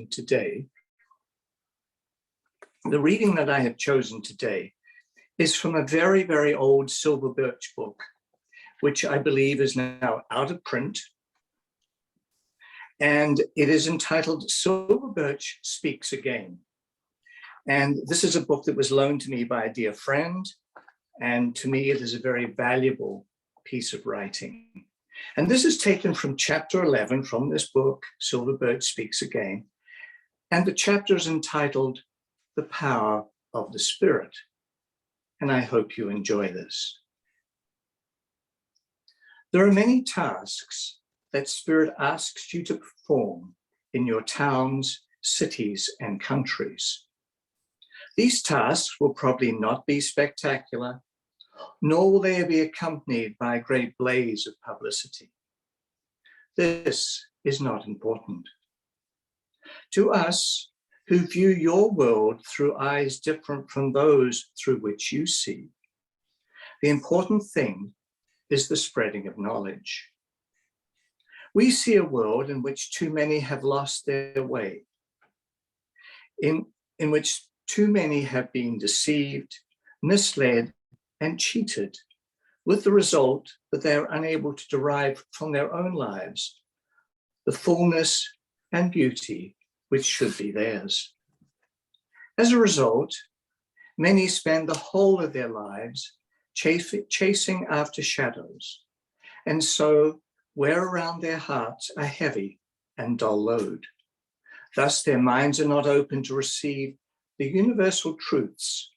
today, the reading that I have chosen today is from a very, very old silver birch book, which I believe is now out of print. And it is entitled Birch Speaks Again. And this is a book that was loaned to me by a dear friend. And to me, it is a very valuable piece of writing. And this is taken from chapter 11 from this book, Birch Speaks Again. And the chapter is entitled The Power of the Spirit. And I hope you enjoy this. There are many tasks that Spirit asks you to perform in your towns, cities, and countries. These tasks will probably not be spectacular, nor will they be accompanied by a great blaze of publicity. This is not important. To us, who view your world through eyes different from those through which you see, the important thing is the spreading of knowledge. We see a world in which too many have lost their way, in which too many have been deceived, misled, and cheated, with the result that they are unable to derive from their own lives the fullness and beauty which should be theirs. As a result, many spend the whole of their lives chasing after shadows, and so wear around their hearts a heavy and dull load. Thus, their minds are not open to receive the universal truths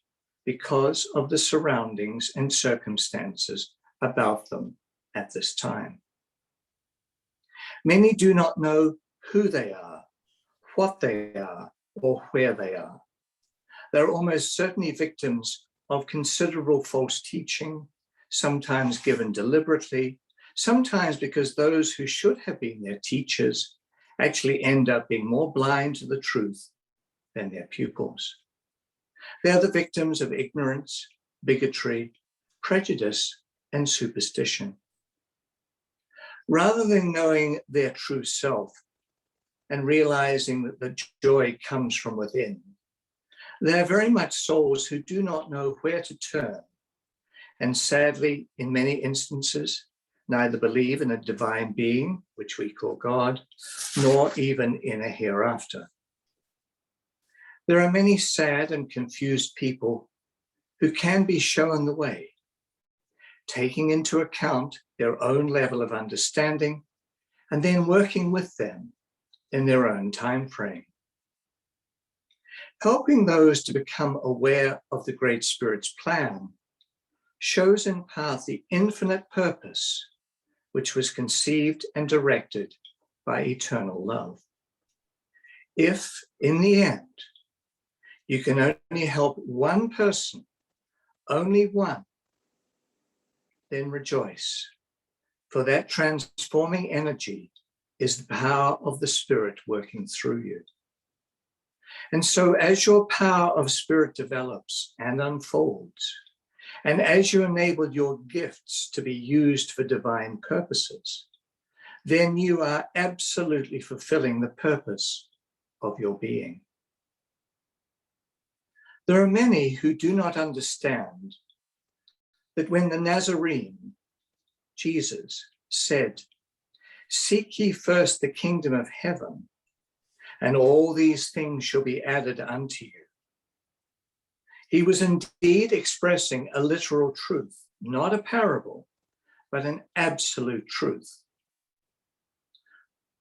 because of the surroundings and circumstances about them at this time. Many do not know who they are, what they are, or where they are. They're almost certainly victims of considerable false teaching, sometimes given deliberately, sometimes because those who should have been their teachers actually end up being more blind to the truth than their pupils. They are the victims of ignorance, bigotry, prejudice, and superstition. Rather than knowing their true self and realizing that the joy comes from within, they are very much souls who do not know where to turn, and sadly, in many instances, neither believe in a divine being, which we call God, nor even in a hereafter. There are many sad and confused people who can be shown the way, taking into account their own level of understanding and then working with them in their own time frame. Helping those to become aware of the Great Spirit's plan shows in part the infinite purpose which was conceived and directed by eternal love. If, in the end, you can only help one person, only one, then rejoice, for that transforming energy is the power of the Spirit working through you. And so as your power of Spirit develops and unfolds, and as you enable your gifts to be used for divine purposes, then you are absolutely fulfilling the purpose of your being. There are many who do not understand that when the Nazarene, Jesus, said, "Seek ye first the kingdom of heaven, and all these things shall be added unto you," he was indeed expressing a literal truth, not a parable, but an absolute truth.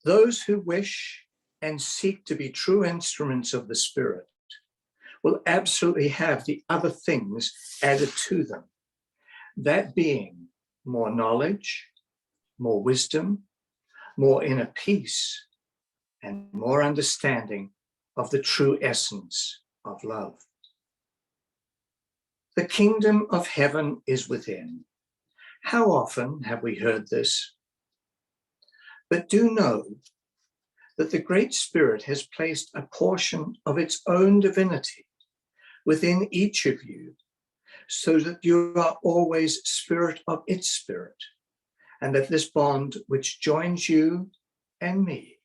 Those who wish and seek to be true instruments of the Spirit will absolutely have the other things added to them, that being more knowledge, more wisdom, more inner peace, and more understanding of the true essence of love. The kingdom of heaven is within. How often have we heard this? But do know that the Great Spirit has placed a portion of its own divinity within each of you, so that you are always spirit of its Spirit, and that this bond which joins you and me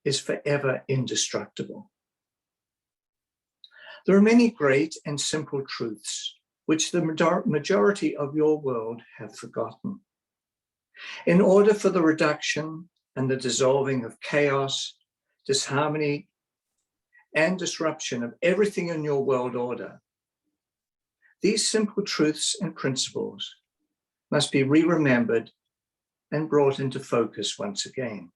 is forever indestructible. There are many great and simple truths which the majority of your world have forgotten. In order for the reduction and the dissolving of chaos, disharmony, and disruption of everything in your world order, these simple truths and principles must be re-remembered and brought into focus once again.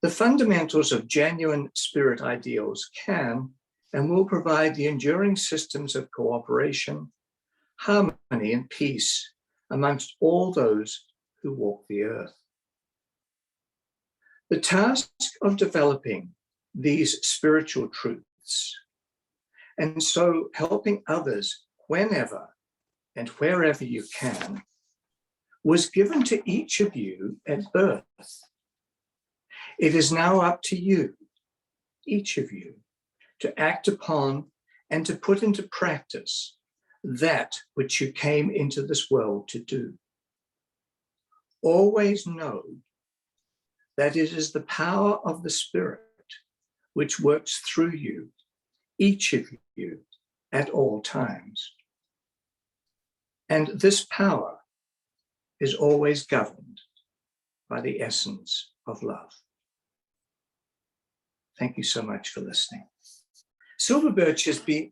The fundamentals of genuine spirit ideals can and will provide the enduring systems of cooperation, harmony, and peace amongst all those who walk the earth. The task of developing these spiritual truths, and so helping others whenever and wherever you can, was given to each of you at birth. It is now up to you, each of you, to act upon and to put into practice that which you came into this world to do. Always know that it is the power of the Spirit which works through you, each of you, at all times. And this power is always governed by the essence of love. Thank you so much for listening. Silver birch has been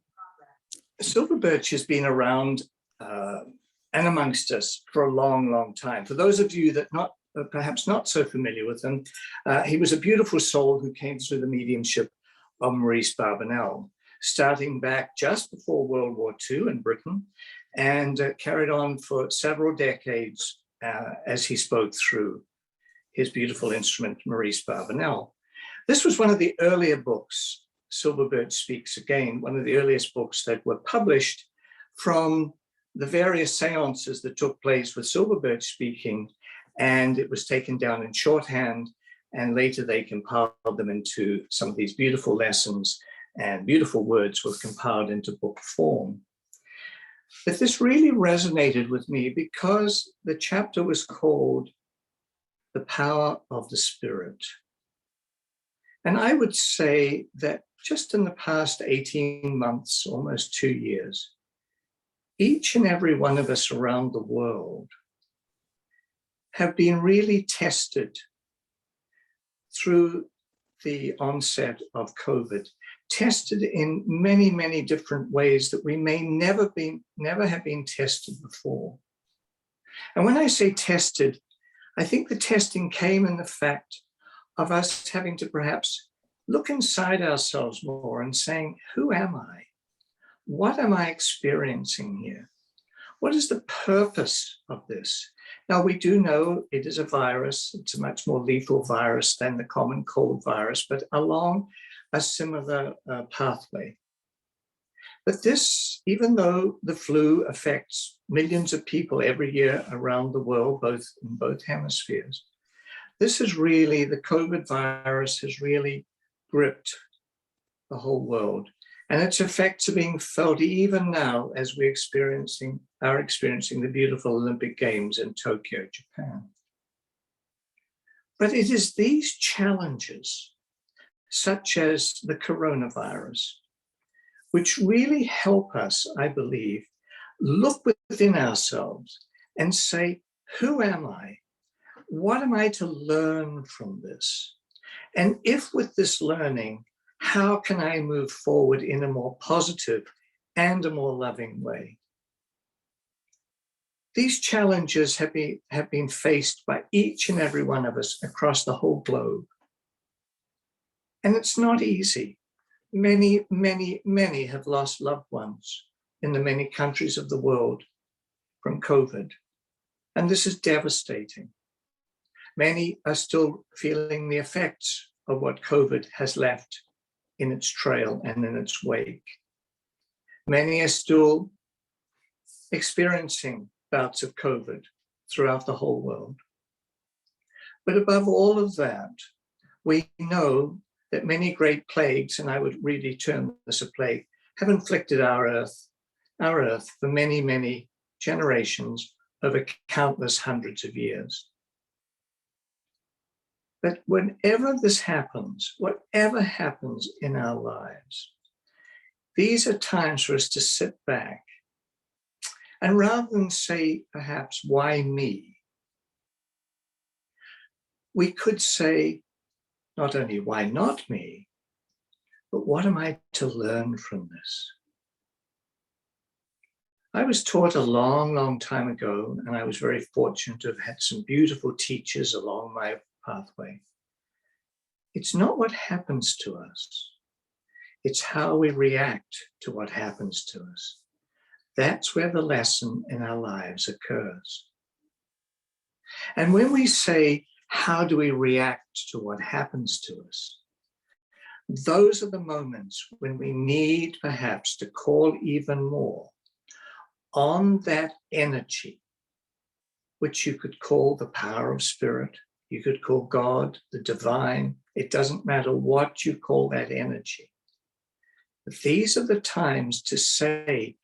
around and amongst us for a long, long time. For those of you that perhaps not so familiar with him, he was a beautiful soul who came through the mediumship of Maurice Barbanel, starting back just before World War II in Britain, and carried on for several decades as he spoke through his beautiful instrument, Maurice Barbanel. This was one of the earlier books, Birch Speaks Again, one of the earliest books that were published from the various seances that took place with Birch speaking, and it was taken down in shorthand, and later they compiled them into some of these beautiful lessons, and beautiful words were compiled into book form. But this really resonated with me because the chapter was called The Power of the Spirit. And I would say that just in the past 18 months, almost 2 years, each and every one of us around the world have been really tested through the onset of COVID, tested in many, many different ways that we may never have been tested before. And when I say tested, I think the testing came in the fact of us having to perhaps look inside ourselves more and saying, who am I? What am I experiencing here? What is the purpose of this? Now, we do know it is a virus. It's a much more lethal virus than the common cold virus, but along a similar pathway. But this, even though the flu affects millions of people every year around the world, in both hemispheres, this is really, the COVID virus has really gripped the whole world. And its effects are being felt even now as are experiencing the beautiful Olympic Games in Tokyo, Japan. But it is these challenges, such as the coronavirus, which really help us, I believe, look within ourselves and say, who am I? What am I to learn from this? And if with this learning, how can I move forward in a more positive and a more loving way? These challenges have been faced by each and every one of us across the whole globe. And it's not easy. Many, many, many have lost loved ones in the many countries of the world from COVID. And this is devastating. Many are still feeling the effects of what COVID has left in its trail and in its wake. Many are still experiencing bouts of COVID throughout the whole world. But above all of that, we know that many great plagues, and I would really term this a plague, have inflicted our earth for many, many generations over countless hundreds of years. But whenever this happens, whatever happens in our lives, these are times for us to sit back and rather than say, perhaps, why me? We could say, not only why not me, but what am I to learn from this? I was taught a long, long time ago, and I was very fortunate to have had some beautiful teachers along my pathway. It's not what happens to us. It's how we react to what happens to us. That's where the lesson in our lives occurs. And when we say, how do we react to what happens to us? Those are the moments when we need perhaps to call even more on that energy, which you could call the power of spirit, you could call God, the divine. It doesn't matter what you call that energy. But these are the times to say,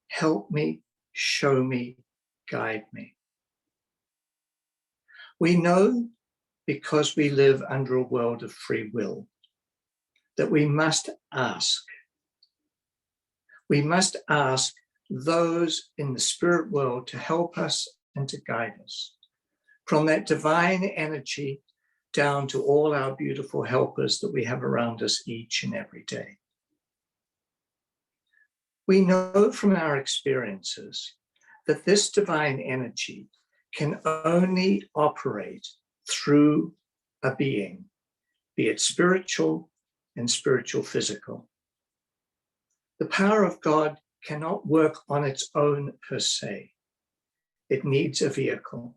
help me, show me, guide me. We know, because we live under a world of free will, that we must ask. We must ask those in the spirit world to help us and to guide us. From that divine energy down to all our beautiful helpers that we have around us each and every day. We know from our experiences that this divine energy can only operate through a being, be it spiritual and spiritual physical. The power of God cannot work on its own per se. It needs a vehicle.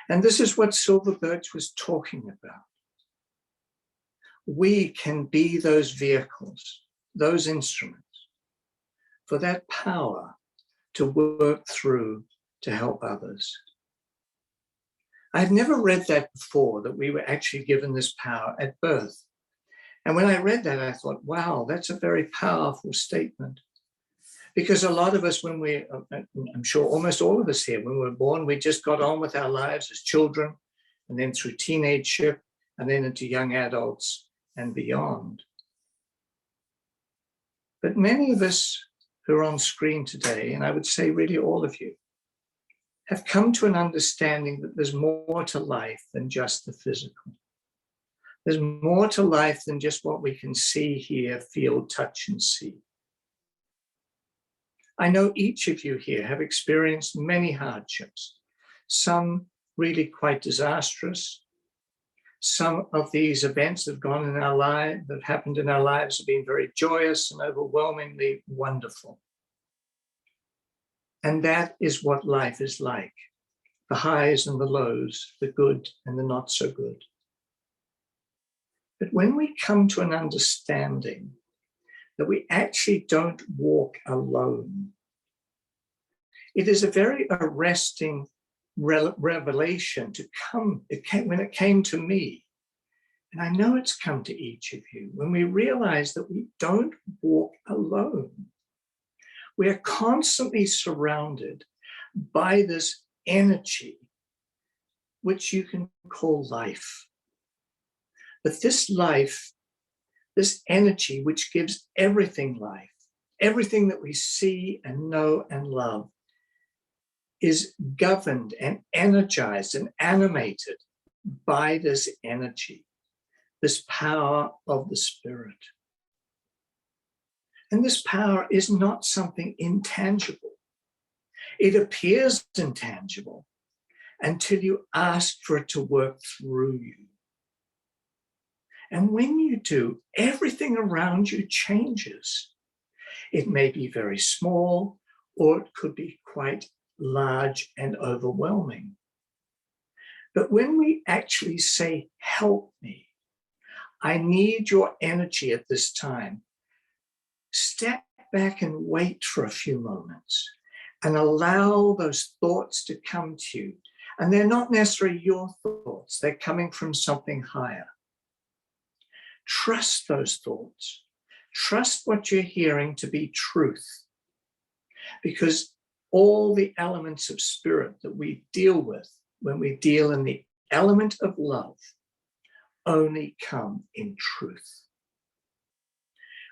And this is what Silver Birch was talking about. We can be those vehicles, those instruments, for that power to work through to help others. I've never read that before, that we were actually given this power at birth. And when I read that, I thought, wow, that's a very powerful statement. Because a lot of us, when I'm sure almost all of us here, when we were born, we just got on with our lives as children, and then through teenageship, and then into young adults and beyond. But many of us who are on screen today, and I would say really all of you, have come to an understanding that there's more to life than just the physical. There's more to life than just what we can see, hear, feel, touch, and see. I know each of you here have experienced many hardships, some really quite disastrous. Some of these events that have gone in our lives, that happened in our lives, have been very joyous and overwhelmingly wonderful. And that is what life is like, the highs and the lows, the good and the not so good. But when we come to an understanding that we actually don't walk alone, it is a very arresting revelation to come. When it came to me, and I know it's come to each of you, when we realize that we don't walk alone. We are constantly surrounded by this energy, which you can call life. But this life, this energy, which gives everything life, everything that we see and know and love, is governed and energized and animated by this energy, this power of the spirit. And this power is not something intangible. It appears intangible until you ask for it to work through you. And when you do, everything around you changes. It may be very small, or it could be quite large and overwhelming. But when we actually say, help me, I need your energy at this time, step back and wait for a few moments and allow those thoughts to come to you. And they're not necessarily your thoughts, they're coming from something higher. Trust those thoughts. Trust what you're hearing to be truth. Because all the elements of spirit that we deal with, when we deal in the element of love, only come in truth.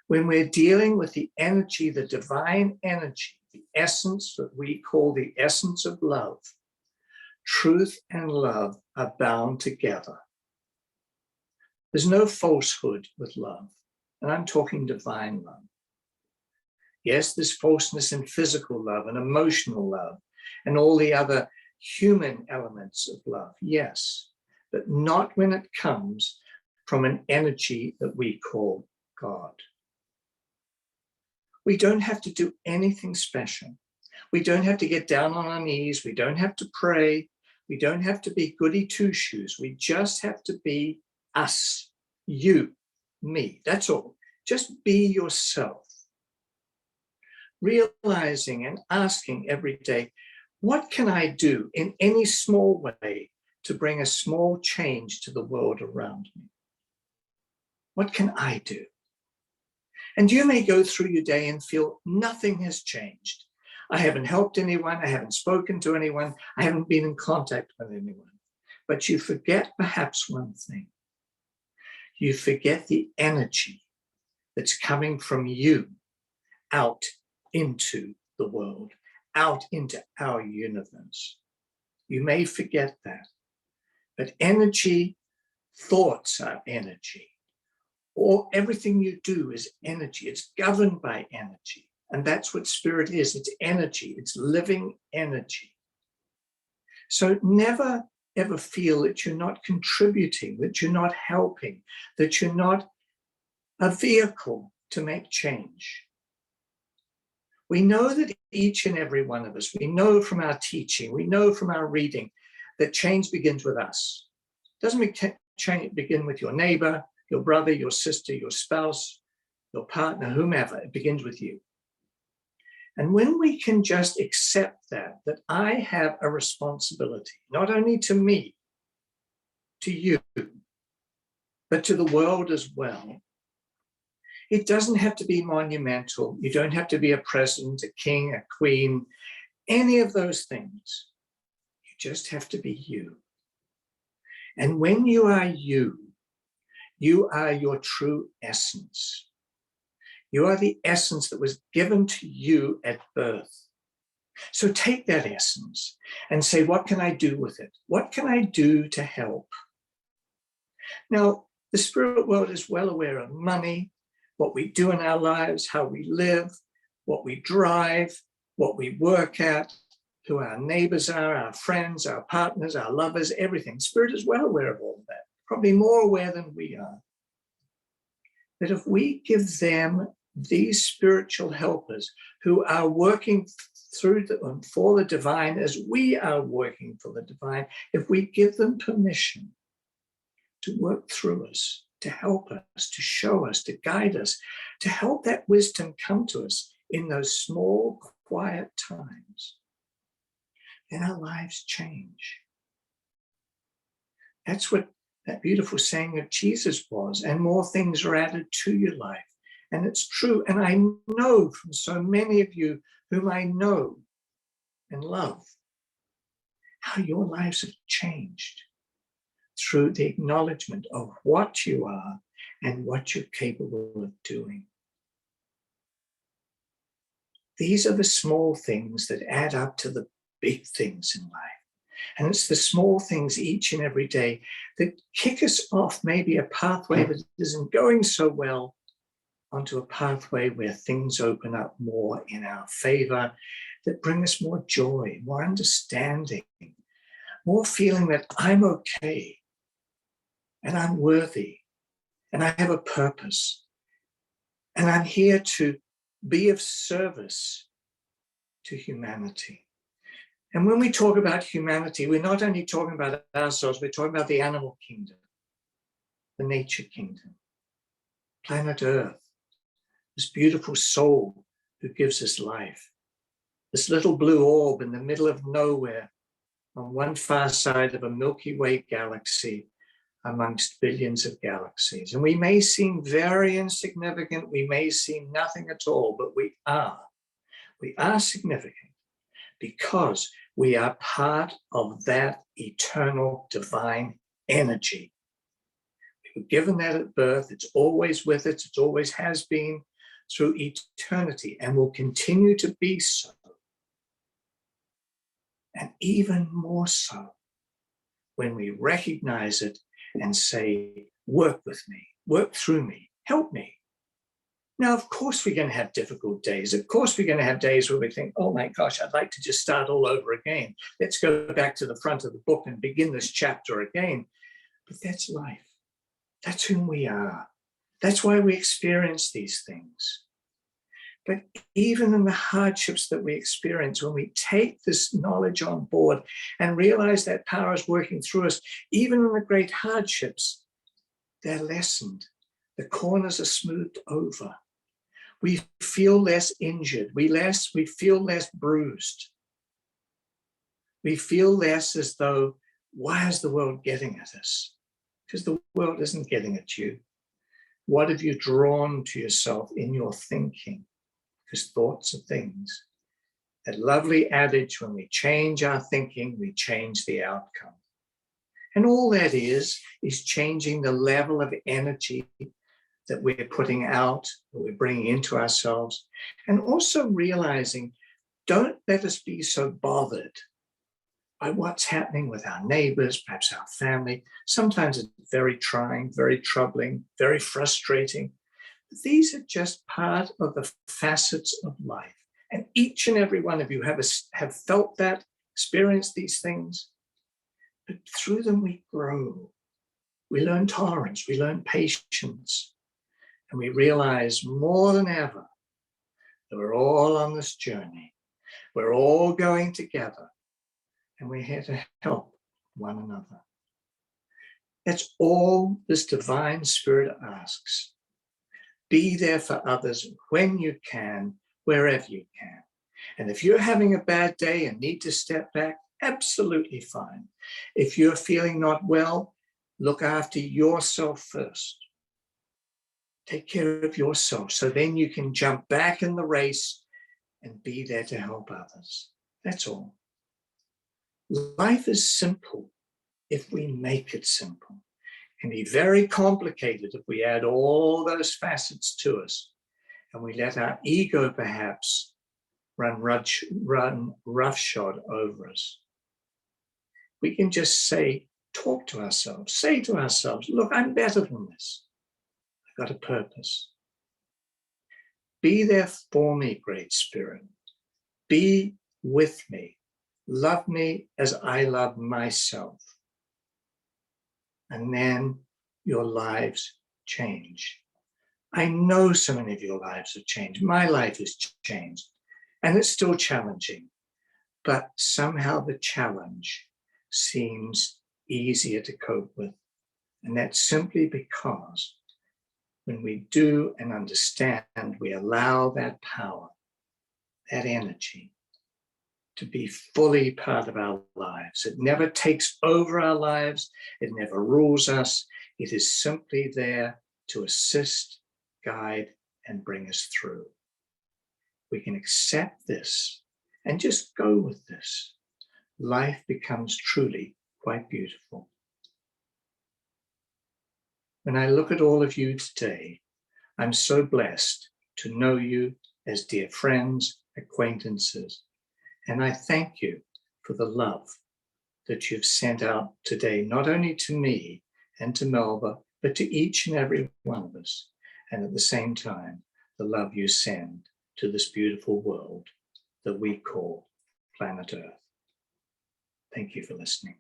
When we're dealing with the energy, the divine energy, the essence that we call the essence of love, truth and love are bound together. There's no falsehood with love, and I'm talking divine love. Yes, there's falseness in physical love and emotional love and all the other human elements of love, yes, but not when it comes from an energy that we call God. We don't have to do anything special. We don't have to get down on our knees. We don't have to pray. We don't have to be goody two-shoes. We just have to be us, you, me. That's all. Just be yourself. Realizing and asking every day, what can I do in any small way to bring a small change to the world around me? What can I do? And you may go through your day and feel nothing has changed. I haven't helped anyone. I haven't spoken to anyone. I haven't been in contact with anyone. But you forget perhaps one thing. You forget the energy that's coming from you out into the world, out into our universe. You may forget that. But energy, thoughts are energy. Or everything you do is energy. It's governed by energy. And that's what spirit is. It's energy. It's living energy. So never, ever feel that you're not contributing, that you're not helping, that you're not a vehicle to make change. We know that each and every one of us, we know from our teaching, we know from our reading, that change begins with us. It doesn't begin with your neighbor, your brother, your sister, your spouse, your partner, whomever. It begins with you. And when we can just accept that I have a responsibility, not only to me, to you, but to the world as well. It doesn't have to be monumental. You don't have to be a president, a king, a queen, any of those things. You just have to be you. And when you are you are your true essence. You are the essence that was given to you at birth. So take that essence and say, what can I do with it? What can I do to help? Now, the spirit world is well aware of money, what we do in our lives, how we live, what we drive, what we work at, who our neighbors are, our friends, our partners, our lovers, everything. Spirit is well aware of all of that, probably more aware than we are. But if we give them these spiritual helpers who are working through for the divine as we are working for the divine, if we give them permission to work through us, to help us, to show us, to guide us, to help that wisdom come to us in those small, quiet times, then our lives change. That's what that beautiful saying of Jesus was, and more things are added to your life. And it's true. And I know from so many of you whom I know and love, how your lives have changed through the acknowledgement of what you are and what you're capable of doing. These are the small things that add up to the big things in life. And it's the small things each and every day that kick us off maybe a pathway that isn't going so well onto a pathway where things open up more in our favor, that bring us more joy, more understanding, more feeling that I'm okay and I'm worthy and I have a purpose and I'm here to be of service to humanity. And when we talk about humanity, we're not only talking about ourselves, we're talking about the animal kingdom, the nature kingdom, planet Earth, this beautiful soul who gives us life, this little blue orb in the middle of nowhere on one far side of a Milky Way galaxy amongst billions of galaxies. And we may seem very insignificant, we may seem nothing at all, but we are. We are significant because we are part of that eternal divine energy. We were given that at birth. It's always with us. It always has been through eternity and will continue to be so. And even more so when we recognize it and say, work with me, work through me, help me. Now, of course, we're going to have difficult days. Of course, we're going to have days where we think, oh my gosh, I'd like to just start all over again. Let's go back to the front of the book and begin this chapter again. But that's life. That's who we are. That's why we experience these things. But even in the hardships that we experience, when we take this knowledge on board and realize that power is working through us, even in the great hardships, they're lessened. The corners are smoothed over. We feel less injured. We feel less bruised. We feel less as though, why is the world getting at us? Because the world isn't getting at you. What have you drawn to yourself in your thinking? Because thoughts are things. That lovely adage, when we change our thinking, we change the outcome. And all that is changing the level of energy that we're putting out, that we're bringing into ourselves, and also realizing, don't let us be so bothered by what's happening with our neighbors, perhaps our family. Sometimes it's very trying, very troubling, very frustrating. But these are just part of the facets of life. And each and every one of you have felt that, experienced these things. But through them we grow. We learn tolerance, we learn patience. And we realize more than ever that we're all on this journey. We're all going together. And we're here to help one another. That's all this divine spirit asks. Be there for others when you can, wherever you can. And if you're having a bad day and need to step back, absolutely fine. If you're feeling not well, look after yourself first. Take care of yourself so then you can jump back in the race and be there to help others. That's all. Life is simple if we make it simple. It can be very complicated if we add all those facets to us and we let our ego perhaps run roughshod over us. We can just talk to ourselves, say to ourselves, look, I'm better than this. I've got a purpose. Be there for me, Great Spirit. Be with me. Love me as I love myself. And then your lives change. I know so many of your lives have changed. My life has changed. And it's still challenging. But somehow the challenge seems easier to cope with. And that's simply because when we do and understand, we allow that power, that energy, to be fully part of our lives. It never takes over our lives. It never rules us. It is simply there to assist, guide, and bring us through. We can accept this and just go with this. Life becomes truly quite beautiful. When I look at all of you today, I'm so blessed to know you as dear friends, acquaintances, and I thank you for the love that you've sent out today, not only to me and to Melba, but to each and every one of us, and at the same time, the love you send to this beautiful world that we call planet Earth. Thank you for listening.